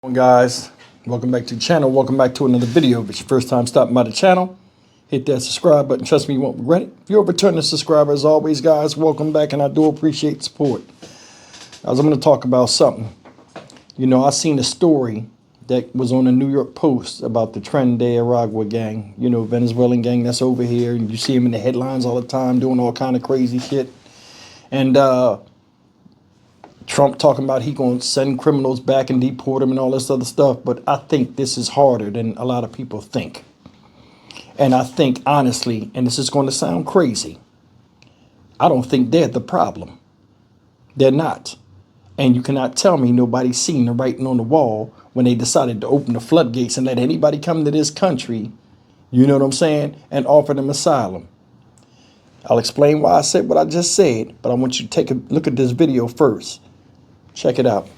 Guys, welcome back to the channel. Welcome back to another video. If it's your first time stopping by the channel, hit that subscribe button. Trust me, you won't regret it. If you're a returning subscriber, as always, guys, welcome back, and I do appreciate support. As I'm going to talk about something. I seen a story that was on the New York Post about the Tren de Aragua gang. Venezuelan gang that's over here, and you see them in the headlines all the time doing all kind of crazy shit. And Trump talking about he going to send criminals back and deport them and all this other stuff. But I think this is harder than a lot of people think. And I think, honestly, and this is going to sound crazy, I don't think they're the problem. They're not. And you cannot tell me nobody's seen the writing on the wall when they decided to open the floodgates and let anybody come to this country, you know what I'm saying, and offer them asylum. I'll explain why I said what I just said, but I want you to take a look at this video first. Check it out.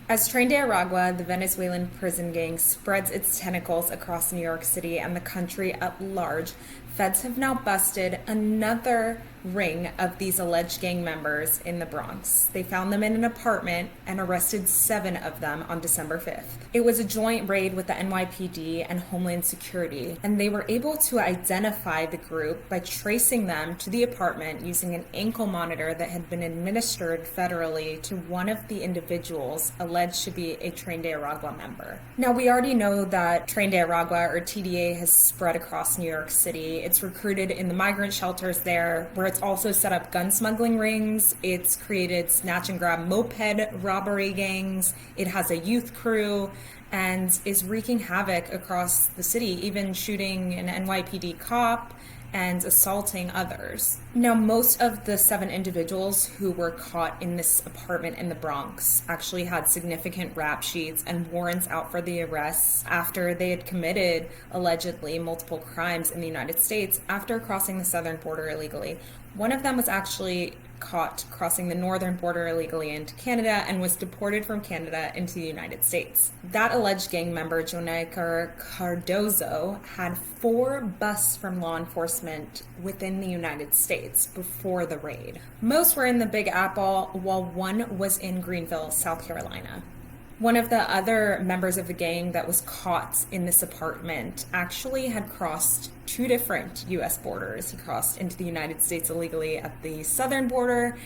As Tren de Aragua, the Venezuelan prison gang, spreads its tentacles across New York City and the country at large, feds have now busted another ring of these alleged gang members in the Bronx. They found them in an apartment and arrested 7 of them on December 5th. It was a joint raid with the NYPD and Homeland Security, and they were able to identify the group by tracing them to the apartment using an ankle monitor that had been administered federally to one of the individuals alleged to be a Tren de Aragua member. Now, we already know that Tren de Aragua, or TDA, has spread across New York City. It's recruited in the migrant shelters there, where it's also set up gun smuggling rings. It's created snatch and grab moped robbery gangs. It has a youth crew and is wreaking havoc across the city, even shooting an NYPD cop and assaulting others. Now, most of the 7 individuals who were caught in this apartment in the Bronx actually had significant rap sheets and warrants out for the arrests after they had committed, allegedly, multiple crimes in the United States after crossing the southern border illegally. One of them was actually caught crossing the northern border illegally into Canada and was deported from Canada into the United States. That alleged gang member, Jonaker Cardozo, had 4 busts from law enforcement within the United States before the raid. Most were in the Big Apple, while 1 was in Greenville, South Carolina. One of the other members of the gang that was caught in this apartment actually had crossed 2 different U.S. borders. He crossed into the United States illegally at the southern border,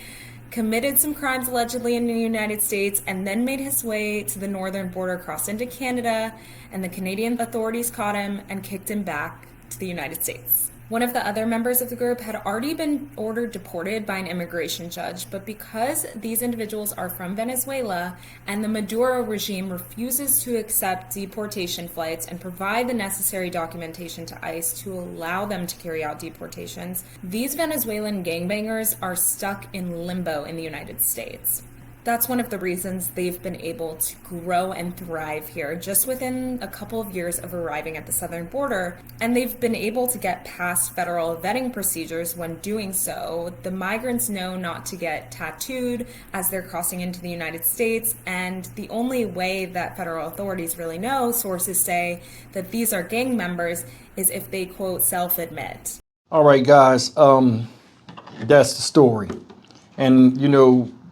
committed some crimes allegedly in the United States, and then made his way to the northern border, crossed into Canada, and the Canadian authorities caught him and kicked him back to the United States. One of the other members of the group had already been ordered deported by an immigration judge, but because these individuals are from Venezuela and the Maduro regime refuses to accept deportation flights and provide the necessary documentation to ICE to allow them to carry out deportations, these Venezuelan gangbangers are stuck in limbo in the United States. That's one of the reasons they've been able to grow and thrive here just within a couple of years of arriving at the southern border, and they've been able to get past federal vetting procedures when doing so. The migrants know not to get tattooed as they're crossing into the United States, and the only way that federal authorities really know, sources say, that these are gang members is if they, quote, self-admit. All right, guys, that's the story. And,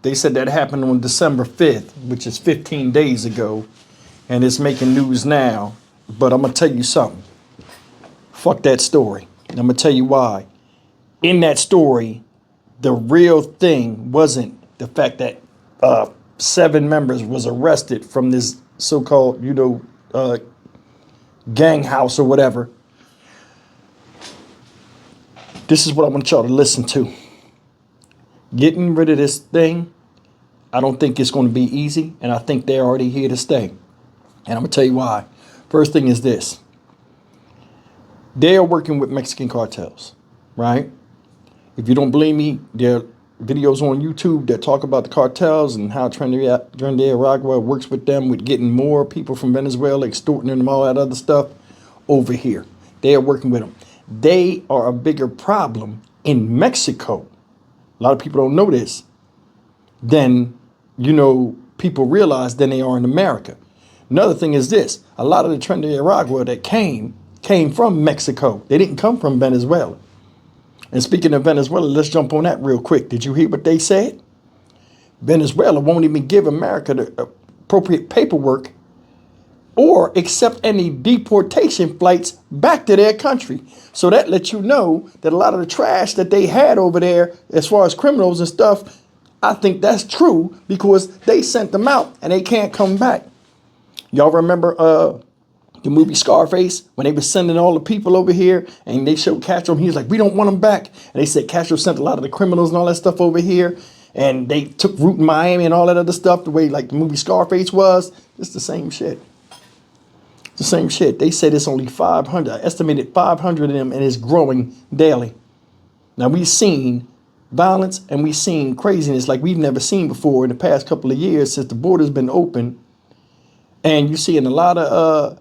they said that happened on December 5th, which is 15 days ago, and it's making news now. But I'm going to tell you something. Fuck that story. And I'm going to tell you why. In that story, the real thing wasn't the fact that 7 members was arrested from this so-called, gang house or whatever. This is what I want y'all to listen to. Getting rid of this thing, I don't think it's going to be easy, and I think they're already here to stay. And I'm going to tell you why. First thing is this. They are working with Mexican cartels, right? If you don't believe me, there are videos on YouTube that talk about the cartels and how Tren de Aragua works with them with getting more people from Venezuela, extorting them, all that other stuff over here. They are working with them. They are a bigger problem in Mexico. A lot of people don't know this. Then, people realize than they are in America. Another thing is this. A lot of the Tren de Aragua that came from Mexico. They didn't come from Venezuela. And speaking of Venezuela, let's jump on that real quick. Did you hear what they said? Venezuela won't even give America the appropriate paperwork or accept any deportation flights back to their country. So that lets you know that a lot of the trash that they had over there, as far as criminals and stuff, I think that's true because they sent them out and they can't come back. Y'all remember the movie Scarface, when they were sending all the people over here and they showed Castro, and he was like, we don't want them back. And they said Castro sent a lot of the criminals and all that stuff over here. And they took root in Miami and all that other stuff, the way like the movie Scarface was. It's the same shit. It's the same shit. They said it's only 500, estimated 500 of them, and it's growing daily. Now we've seen violence and we've seen craziness like we've never seen before in the past couple of years since the border's been open. And you're seeing a lot of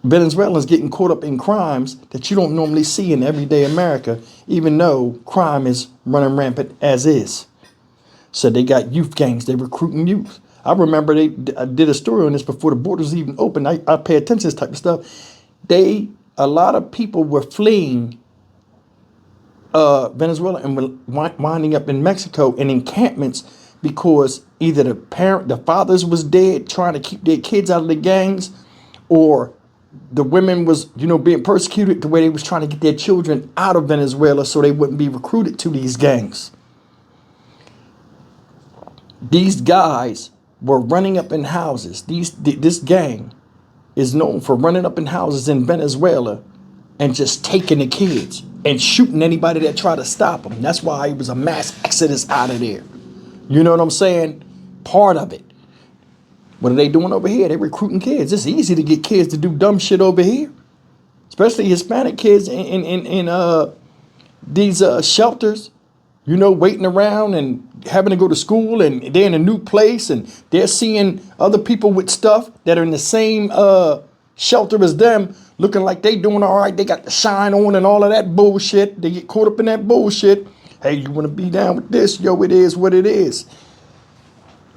Venezuelans getting caught up in crimes that you don't normally see in everyday America, even though crime is running rampant as is. So they got youth gangs, they're recruiting youth. I remember I did a story on this before the borders even opened. I pay attention to this type of stuff. A lot of people were fleeing Venezuela and were winding up in Mexico in encampments because either the fathers was dead trying to keep their kids out of the gangs, or the women was, being persecuted the way they was trying to get their children out of Venezuela so they wouldn't be recruited to these gangs. These guys were running up in houses. This gang is known for running up in houses in Venezuela and just taking the kids and shooting anybody that tried to stop them. That's why it was a mass exodus out of there. You know what I'm saying? Part of it. What are they doing over here? They're recruiting kids. It's easy to get kids to do dumb shit over here, especially Hispanic kids in these shelters, waiting around and having to go to school, and they're in a new place and they're seeing other people with stuff that are in the same shelter as them, looking like they doing all right. They got the shine on and all of that bullshit. They get caught up in that bullshit. Hey, you want to be down with this? Yo, it is what it is.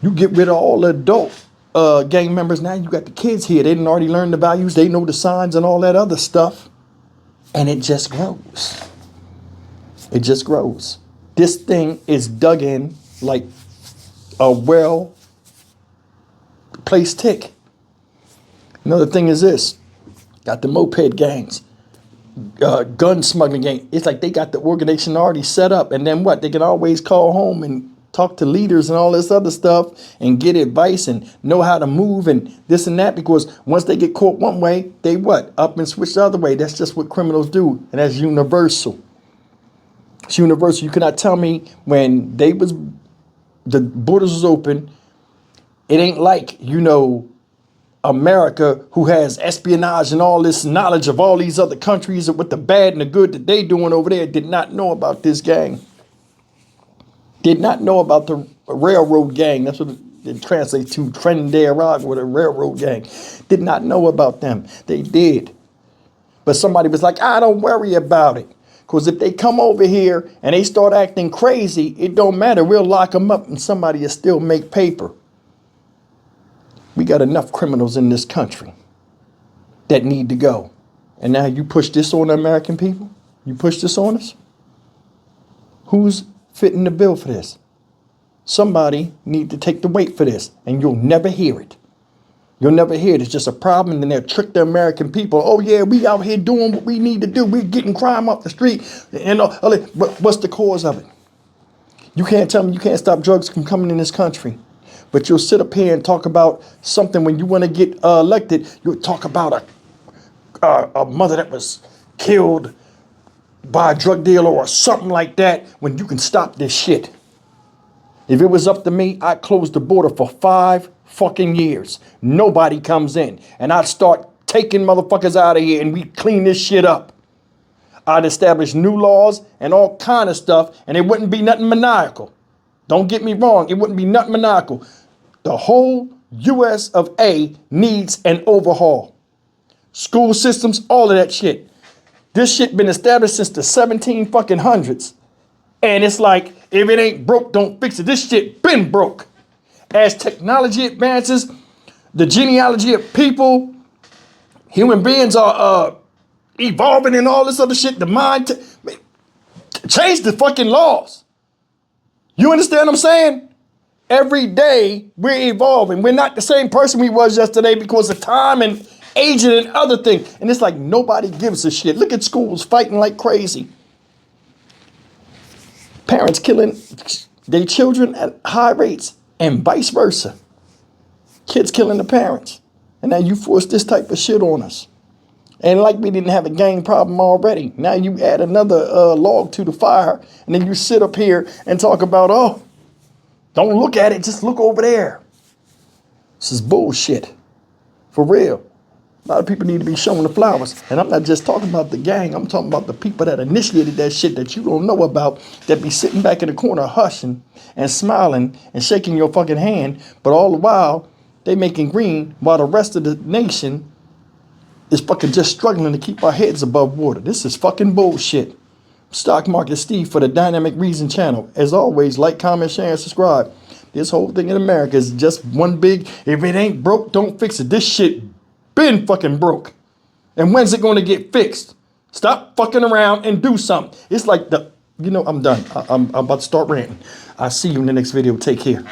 You get rid of all the adult gang members. Now you got the kids here. They didn't already learn the values. They know the signs and all that other stuff. And it just grows. It just grows. This thing is dug in like a well-placed tick. Another thing is this. Got the moped gangs. Gun smuggling gang. It's like they got the organization already set up. And then what? They can always call home and talk to leaders and all this other stuff and get advice and know how to move and this and that, because once they get caught one way, they what? Up and switch the other way. That's just what criminals do. And that's universal. It's universal. You cannot tell me when the borders was open, it ain't like, America, who has espionage and all this knowledge of all these other countries and what the bad and the good that they doing over there, did not know about this gang. Did not know about the railroad gang. That's what it translates to, Tren de Aragua, the railroad gang. Did not know about them. They did. But somebody was like, don't worry about it. Because if they come over here and they start acting crazy, it don't matter. We'll lock them up and somebody will still make paper. We got enough criminals in this country that need to go. And now you push this on the American people? You push this on us? Who's fitting the bill for this? Somebody need to take the weight for this, and you'll never hear it. You'll never hear it. It's just a problem, and then they'll trick the American people. Oh yeah, we out here doing what we need to do. We're getting crime off the street. And what's the cause of it? You can't tell me you can't stop drugs from coming in this country, but you'll sit up here and talk about something when you want to get elected. You'll talk about a mother that was killed by a drug dealer or something like that, when you can stop this shit. If it was up to me, I'd close the border for 5 fucking years. Nobody comes in. And I'd start taking motherfuckers out of here and we clean this shit up. I'd establish new laws and all kind of stuff, and it wouldn't be nothing maniacal. Don't get me wrong, it wouldn't be nothing maniacal. The whole US of A needs an overhaul. School systems, all of that shit. This shit been established since the 17 fucking hundreds. And it's like, if it ain't broke, don't fix it. This shit been broke. As technology advances, the genealogy of people, human beings are evolving and all this other shit. The mind, change the fucking laws. You understand what I'm saying? Every day we're evolving. We're not the same person we was yesterday because of time and aging and other things. And it's like nobody gives a shit. Look at schools fighting like crazy. Parents killing their children at high rates and vice versa. Kids killing the parents. And now you force this type of shit on us. And like we didn't have a gang problem already. Now you add another log to the fire. And then you sit up here and talk about, oh, don't look at it. Just look over there. This is bullshit. For real. A lot of people need to be showing the flowers. And I'm not just talking about the gang. I'm talking about the people that initiated that shit that you don't know about, that be sitting back in the corner hushing and smiling and shaking your fucking hand. But all the while, they making green while the rest of the nation is fucking just struggling to keep our heads above water. This is fucking bullshit. Stock Market Steve for the Dynamic Reason channel. As always, like, comment, share, and subscribe. This whole thing in America is just one big, if it ain't broke, don't fix it. This shit been fucking broke. And when's it going to get fixed? Stop fucking around and do something. It's like I'm done. I'm about to start ranting. I'll see you in the next video. Take care.